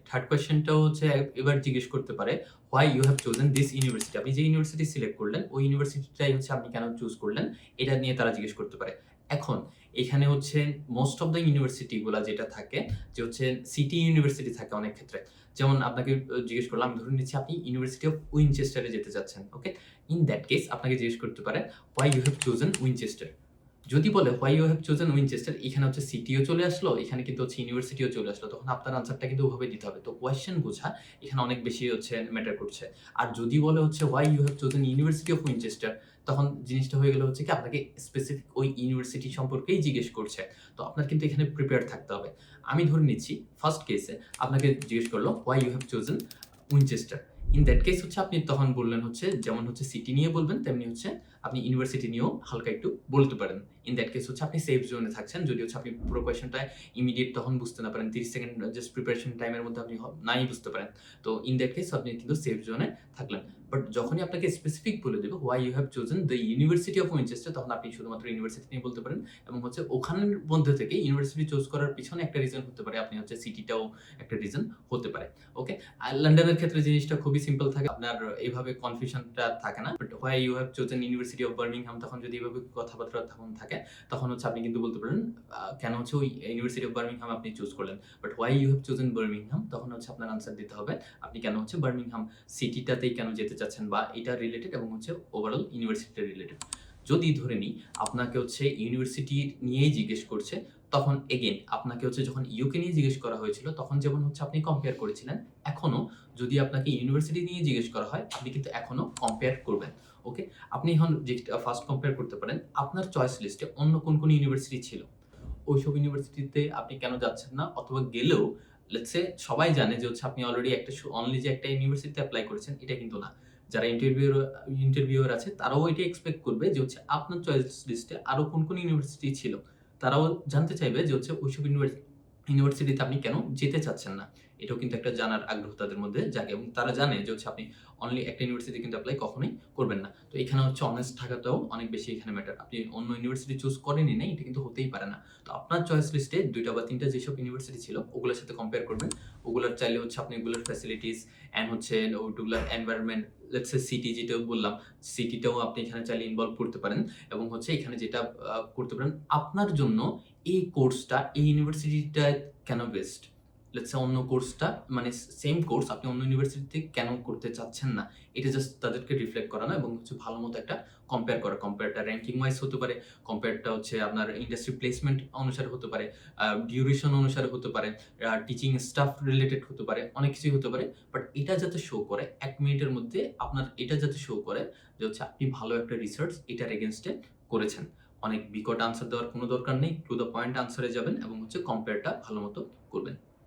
Third কোয়েশ্চেনটাও হচ্ছে এবার জিজ্ঞেস করতে পারে, why you have chosen this university. আপনি যে ইউনিভার্সিটি সিলেক্ট করলেন, ওই ইউনিভার্সিটিটাই হচ্ছে আপনি কেন চুজ করলেন, এটা নিয়ে তারা জিজ্ঞেস করতে পারে। এখন এখানে হচ্ছে মোস্ট অফ দ্য ইউনিভার্সিটি গুলা যেটা থাকে যে হচ্ছে সিটি ইউনিভার্সিটি থাকে অনেক ক্ষেত্রে। যেমন আপনাকে জিজ্ঞেস করলাম, ধরে নিচ্ছি আপনি ইউনিভার্সিটি অফ উইনচেস্টারে যেতে চাচ্ছেন। ওকে? ইন দ্যাট কেস আপনাকে জিজ্ঞেস করতে পারে, why you have chosen Winchester. যদি বলে why you have chosen Winchester, এখানে হচ্ছে সিটিও চলে আসলো, এখানে কিন্তু হচ্ছে ইউনিভার্সিটিও চলে আসলো। তখন আপনার আনসারটা কিন্তু ওভাবে দিতে হবে। তো কোয়েশ্চেন বোঝা এখানে অনেক বেশি হচ্ছে ম্যাটার করছে। আর যদি বলে হচ্ছে why you have chosen university of Winchester, তখন জিনিসটা হয়ে গেল হচ্ছে কি আপনাকে স্পেসিফিক ওই ইউনিভার্সিটি সম্পর্কেই জিজ্ঞেস করছে। তো আপনার কিন্তু এখানে প্রিপেয়ার থাকতে হবে। আমি ধরে নিচ্ছি ফার্স্ট কেসে আপনাকে জিজ্ঞেস করলো why you have chosen Winchester. In that case হচ্ছে আপনি তখন বললেন হচ্ছে, যেমন হচ্ছে সিটি নিয়ে বলবেন, তেমনি হচ্ছে আপনি ইউনিভার্সিটি নিয়েও হালকা একটু বলতে পারেন। ইন দ্যাট কেস হচ্ছে আপনি সেফ জোনে থাকছেন। যদি হচ্ছে আপনি পুরো কোয়েশ্চেনটা ইমিডিয়েট তখন বুঝতে না পারেন, 30 সেকেন্ড জাস্ট প্রিপারেশন টাইমের মধ্যে আপনি নাই বুঝতে পারেন। তো ইন দ্যাট কেস আপনি কিন্তু সেফ জোনে থাকলেন। বাট যখনই আপনাকে স্পেসিফিক বলে দেবে why you have chosen the university of Winchester, তখন আপনি শুধুমাত্র ইউনিভার্সিটি নিয়ে বলতে পারেন এবং হচ্ছে ওখানের মধ্যে থেকে ইউনিভার্সিটি চুজ করার পিছনে একটা রিজন হতে পারে, আপনি হচ্ছে সিটিটাও একটা রিজন হতে পারে। ওকে? আর লন্ডনের ক্ষেত্রে জিনিসটা খুবই সিম্পল থাকে। আপনার এইভাবে কনফিউশনটা থাকে না। But why you have chosen university of Birmingham, তখন যদি এভাবে কথাবার্তা তখন থাকে, তখন হচ্ছে আপনি কিন্তু বলতে পারেন কেন হচ্ছে ওই ইউনিভার্সিটি অফ বার্মিংহাম আপনি চুজ করলেন। But why you have chosen Birmingham, তখন হচ্ছে আপনার আনসার দিতে হবে আপনি কেন হচ্ছে বার্মিংহাম সিটিটাতেই কেন যেতে চাচ্ছেন, বা এটা রিলেটেড এবং হচ্ছে ওভারঅল ইউনিভার্সিটিটা রিলেটেড। যদি ধরে নিই আপনাকে হচ্ছে ইউনিভার্সিটি নিয়েই জিজ্ঞেস করছে, তখন এগেইন আপনাকে হচ্ছে যখন ইউকে নিয়ে জিজ্ঞেস করা হয়েছিল, তখন যেমন হচ্ছে আপনি কম্পেয়ার করেছিলেন, এখনো যদি আপনাকে ইউনিভার্সিটি নিয়ে জিজ্ঞেস করা হয়, আপনি কিন্তু এখনো কম্পেয়ার করবেন। ওকে? আপনি এখন যেটা ফার্স্ট কম্পেয়ার করতে পারেন, আপনার চয়েস লিস্টে অন্য কোন ইউনিভার্সিটি ছিল। ওইসব ইউনিভার্সিটিতে আপনি কেন যাচ্ছেন না? অথবা গেলেও লেটস সে সবাই জানে যে হচ্ছে আপনি অলরেডি একটা অনলি যে একটা ইউনিভার্সিটিতে এপ্লাই করেছেন, এটা কিন্তু না। যারা ইন্টারভিউয়ার আছে তারাও এটা এক্সপেক্ট করবে যে হচ্ছে আপনার চয়েস লিস্টে আরো কোন ইউনিভার্সিটি ছিল। তারাও জানতে চাইবে যে হচ্ছে ওইসব ইউনিভার্সিটিতে আপনি কেন যেতে চাচ্ছেন না। এটাও কিন্তু একটা জানার আগ্রহ তাদের মধ্যে জাগে এবং তারা জানে যে হচ্ছে আপনি অনলি একটা ইউনিভার্সিটি কিন্তু এপ্লাই কখনোই করবেন না। তো এখানে হচ্ছে অনেস্ট থাকাটাও অনেক বেশি এখানে ম্যাটার। আপনি অন্য ইউনিভার্সিটি চুজ করেনই নাই, এটা কিন্তু হতেই পারে না। তো আপনার চয়েস লিস্টে ২ টা বা ৩ টা যেসব ইউনিভার্সিটি ছিল, ওগুলোর সাথে কম্পেয়ার করবেন। ওগুলার চাইলে হচ্ছে আপনি ওগুলোর ফ্যাসিলিটিস অ্যান্ড হচ্ছে ওগুলার এনভায়রনমেন্ট, লেটস সে সিটি যেটা বললাম, সিটিটাও আপনি এখানে চাইলে ইনভলভ করতে পারেন এবং হচ্ছে এখানে যেটা করতে পারেন, আপনার জন্য এই কোর্সটা এই ইউনিভার্সিটিটা কেন বেস্ট? লেটস সে অন্য কোর্সটা মানে সেম কোর্স আপনি অন্য ইউনিভার্সিটিতে কেন করতে চাচ্ছেন না? এটা জাস্ট তাদেরকে রিফ্লেক্ট করানো এবং হচ্ছে ভালোমতো একটা কম্পেয়ার করা। কম্পেয়ারটা র‍্যাংকিং ওয়াইজ হতে পারে, কম্পেয়ারটা হচ্ছে আপনার ইন্ডাস্ট্রি প্লেসমেন্ট অনুসারে হতে পারে, ডিউরেশন অনুসারে হতে পারে, টিচিং স্টাফ রিলেটেড হতে পারে, অনেক কিছুই হতে পারে। বাট এটা যাতে শো করে ১ মিনিটের মধ্যে আপনার এটা যাতে শো করে যে হচ্ছে আপনি ভালো একটা রিসার্চ এটার এগেইনস্ট এ করেছেন। অনেক বিকট আনসার দেওয়ার কোনো দরকার নেই। টু দ্য পয়েন্ট আনসারে যাবেন এবং হচ্ছে কম্পেয়ারটা ভালোমতো করবেন।